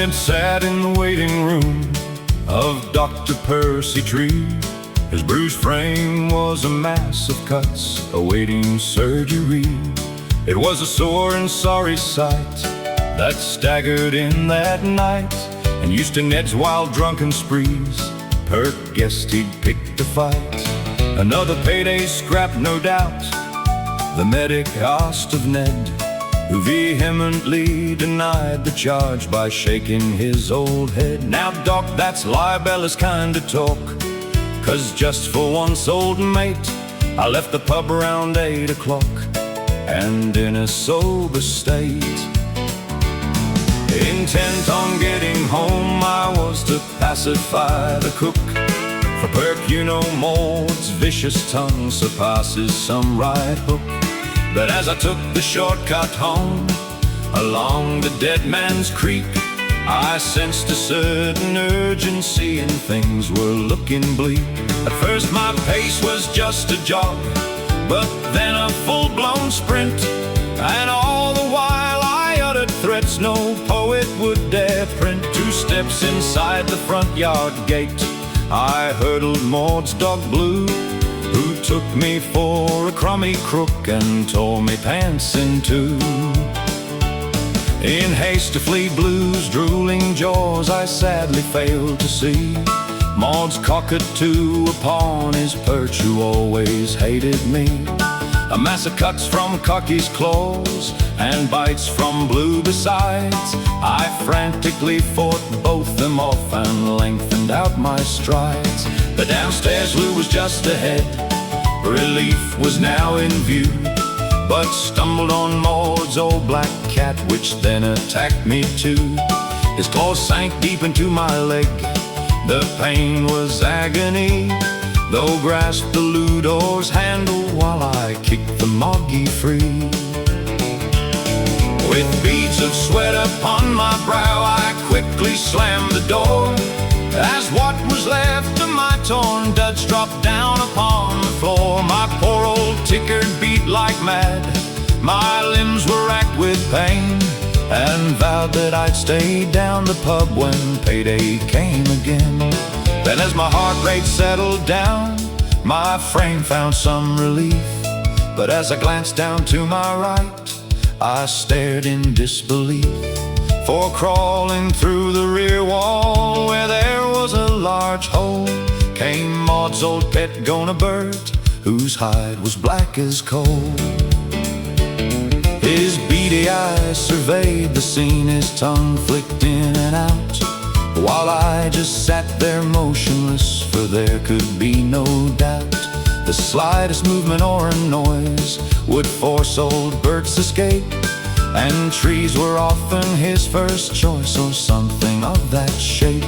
Ned sat in the waiting room of Dr. Percy Tree. His bruised frame was a mass of cuts awaiting surgery. It was a sore and sorry sight that staggered in that night, and used to Ned's wild drunken sprees, per guest he'd picked a fight. Another payday scrap, no doubt, the medic asked of Ned, who vehemently denied the charge by shaking his old head. "Now, doc, that's libelous kind of talk, 'cause just for once, old mate, I left the pub around 8 o'clock, and in a sober state. Intent on getting home, I was to pacify the cook. For perk, you know, Maud's vicious tongue surpasses some right hook. But as I took the shortcut home, along the Dead Man's Creek, I sensed a certain urgency and things were looking bleak. At first my pace was just a jog, but then a full-blown sprint, and all the while I uttered threats no poet would dare print. 2 steps inside the front yard gate, I hurdled Maud's dog Blue, who took me for a crummy crook and tore me pants in 2. In haste to flee Blue's drooling jaws, I sadly failed to see Maud's cockatoo upon his perch, who always hated me. A mass of cuts from Cocky's claws, and bites from Blue besides. I frantically fought both them off and lengthened out my strides. But downstairs Lou was just ahead, relief was now in view, but stumbled on Maud's old black cat, which then attacked me too. His claws sank deep into my leg, the pain was agony, though grasped the Ludor's handle while I kicked the moggy free. With beads of sweat upon my brow, I quickly slammed the door, as what was left of my torn duds dropped down upon the floor. My poor old ticker beat like mad, my limbs were racked with pain, and vowed that I'd stay down the pub when payday came again. Then as my heart rate settled down, my frame found some relief, but as I glanced down to my right, I stared in disbelief. For crawling through the rear wall, where there was a large hole, came Maud's old pet Gona Bert, whose hide was black as coal. His beady eyes surveyed the scene, his tongue flicked in and out, while I just sat there motionless, for there could be no doubt the slightest movement or a noise would force old Bert's escape, and trees were often his first choice, or something of that shape.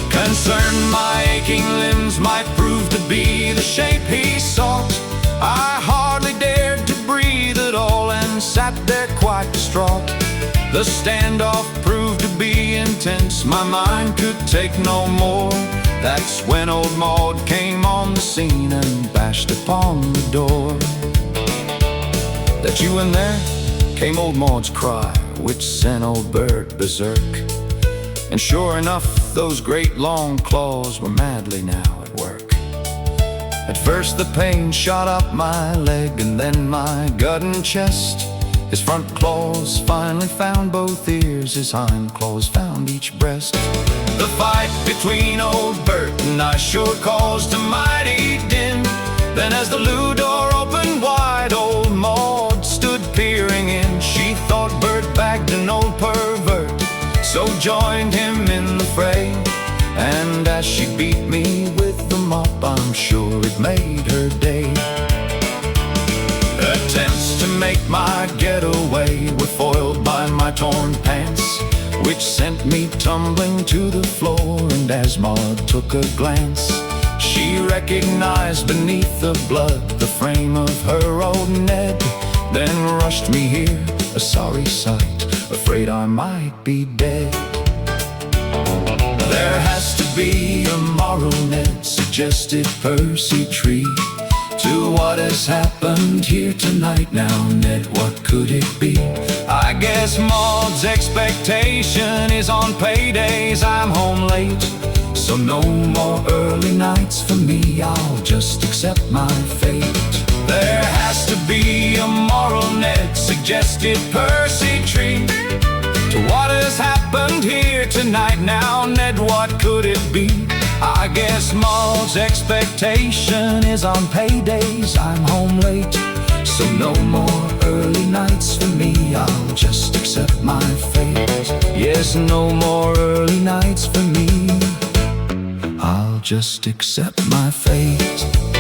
Concerned my aching limbs might prove to be the shape he sought, I hardly dared to breathe at all, and sat there quite distraught. The standoff proved to be intense, my mind could take no more. That's when old Maud came on the scene and bashed upon the door. "That you in there?" came old Maud's cry, which sent old Bert berserk. And sure enough, those great long claws were madly now at work. At first the pain shot up my leg, and then my gut and chest. His front claws finally found both ears, his hind claws found each breast. The fight between old Bert and I sure caused a mighty din. Then as the loo door opened wide, old Maud stood peering in. She thought Bert bagged an old pervert, so joined him in the fray. And as she beat me with the mop, I'm sure it made her day. Attempts to make my getaway were foiled by my torn pants, which sent me tumbling to the floor. And as Maud took a glance, she recognized beneath the blood the frame of her old Ned, then rushed me here, a sorry sight, afraid I might be dead. There has to be a moral, Ned, suggested Percy Tree, to what has happened here tonight. Now, Ned, what could it be? I guess Maud's expectation is on paydays I'm home late. So no more early nights for me, I'll just accept my fate. There has to be a moral, Ned suggested Percy Tree, to what has happened here tonight. Now, Ned, what could it be? I guess Maud's expectation is on paydays I'm home late. So no more early nights for me, I'll just accept my fate. Yes, no more early nights for me, I'll just accept my fate.